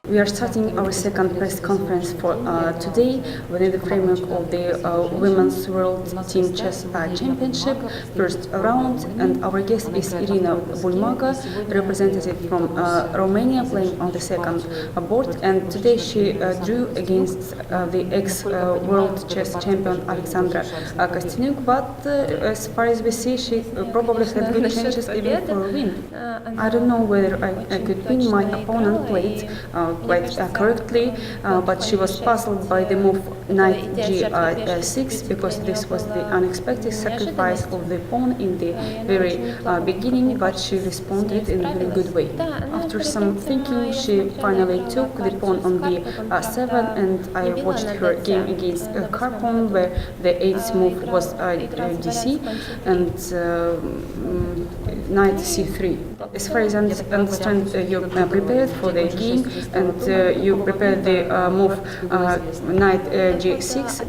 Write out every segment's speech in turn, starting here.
We are starting our second press conference for today within the framework of the Women's World Team Chess Championship first round, and our guest is Irina Bulmaga, representative from Romania, playing on the second board, and today she drew against the ex-World Chess Champion Alexandra Kostyniuk, but as far as we see, she probably had good chances even for a win. I don't know whether I could win. My opponent played quite correctly, but she was puzzled by the move knight g6 because this was the unexpected sacrifice of the pawn in the very beginning, but she responded in a very good way. After some thinking, she finally took the pawn on b7, and I watched her game against Karpon, where the 8th move was dc and knight c3. As far as I understand, you prepared for the game and you prepared the move knight g6,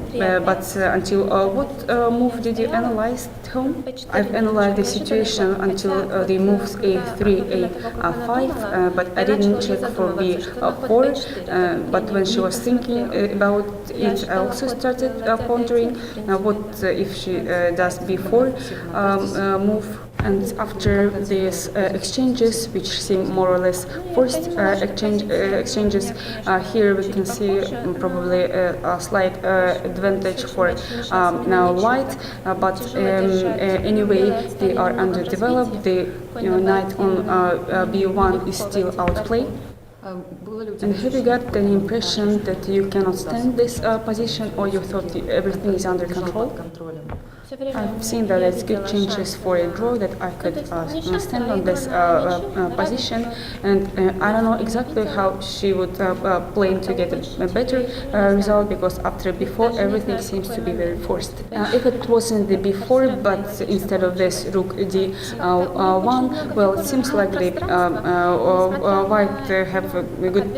but until what move did you analyze at home? I've analyzed the situation until the moves a3, a5, but I didn't check for b4, but when she was thinking about it, I also started pondering what if she does b4 move. And after these exchanges, which seem more or less forced exchanges, here we can see probably a slight advantage for now white, but anyway they are underdeveloped. The knight on b1 is still outplayed. And have you got the impression that you cannot stand this position, or you thought everything is under control? I've seen that it's good chances for a draw, that I could stand on this position, and I don't know exactly how she would play to get a better result, because after before everything seems to be very forced. If it wasn't the before, but instead of this rook d1, well, it seems like the white have a good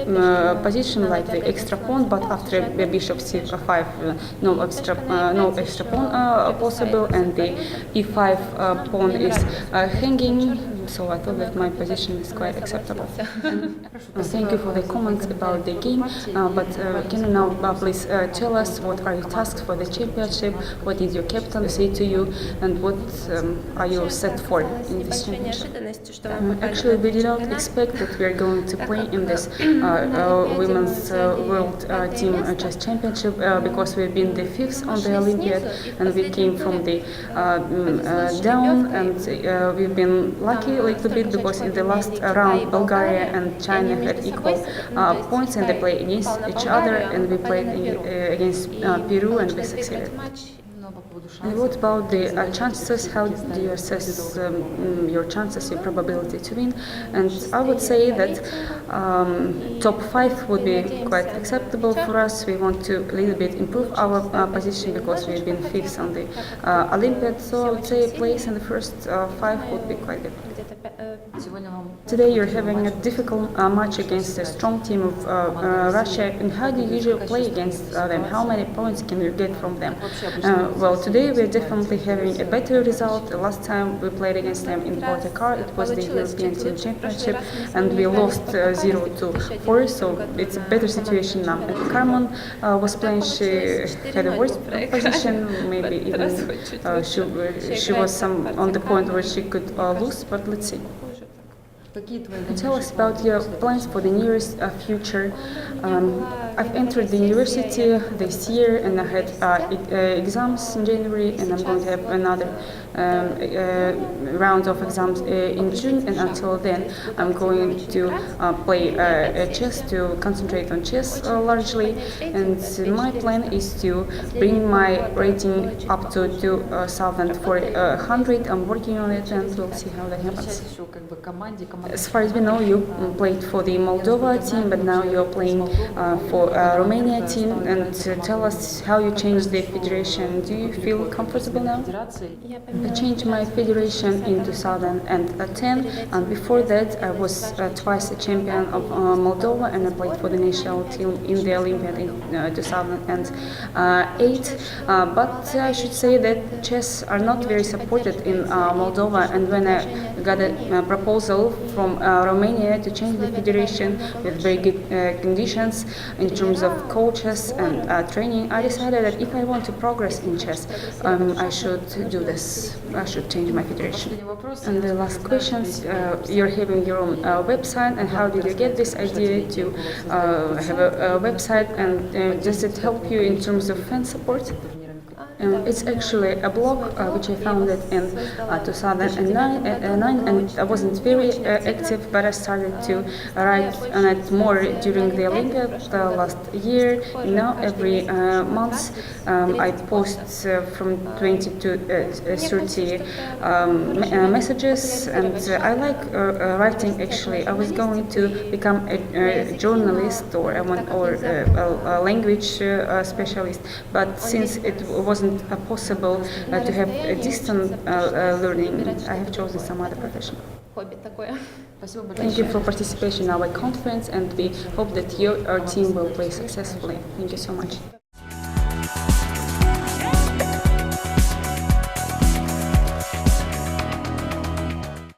position, like the extra pawn, but after the bishop c5, no extra pawn possible, and the e5 pawn is hanging, so I thought that my position is quite acceptable. Thank you for the comments about the game, but can you now please tell us what are your tasks for the championship, what did your captain say to you, and what are you set for in this championship? Actually, we did not expect that we are going to play in this Women's World Team Chess Championship, because we've been the 5th on the Olympiad, and we came from the down, and we've been lucky a little bit, because in the last round Bulgaria and China had equal points, and they played against each other, and we played against Peru, and we succeeded. And what about the chances? How do you assess your chances, your probability to win? And I would say that top 5 would be quite acceptable for us. We want to a little bit improve our position, because we've been 5th on the Olympiad, so I would say a place in the first 5 would be quite good. Today you're having a difficult match against a strong team of Russia, and how do you usually play against them? How many points can you get from them? Well, today we're definitely having a better result. The last time we played against them in Portakar, it was the European Team Championship, and we lost 0-4, so it's a better situation now. And Carmen was playing, she had a worse position, maybe even she was on the point where she could lose, but let's see. Tell us about your plans for the nearest future. I've entered the university this year, and I had exams in January, and I'm going to have another round of exams in June, and until then I'm going to play chess, to concentrate on chess largely, and my plan is to bring my rating up to 2,400. I'm working on it, and we'll see how that happens. As far as we know, you played for the Moldova team, but now you're playing for Romania team and tell us how you changed the federation. Do you feel comfortable now? I changed my federation in 2010, and before that I was twice a champion of Moldova, and I played for the national team in the Olympiad in 2008. But I should say that chess are not very supported in Moldova, and when I got a proposal from Romania to change the federation with very good conditions in terms of coaches and training, I decided that if I want to progress in chess, I should do this. I should change my federation. And the last questions, you're having your own website, and how did you get this idea to have a website, and does it help you in terms of fan support? It's actually a blog which I founded in 2009, and I wasn't very active, but I started to write on it more during the Olympiad last year. Now every month I post from 20 to 30 messages, and I like writing. Actually, I was going to become a journalist or a language specialist, but since it wasn't possible to have a distant learning, I have chosen some other profession. Thank you for participation in our conference, and we hope that your team will play successfully. Thank you so much.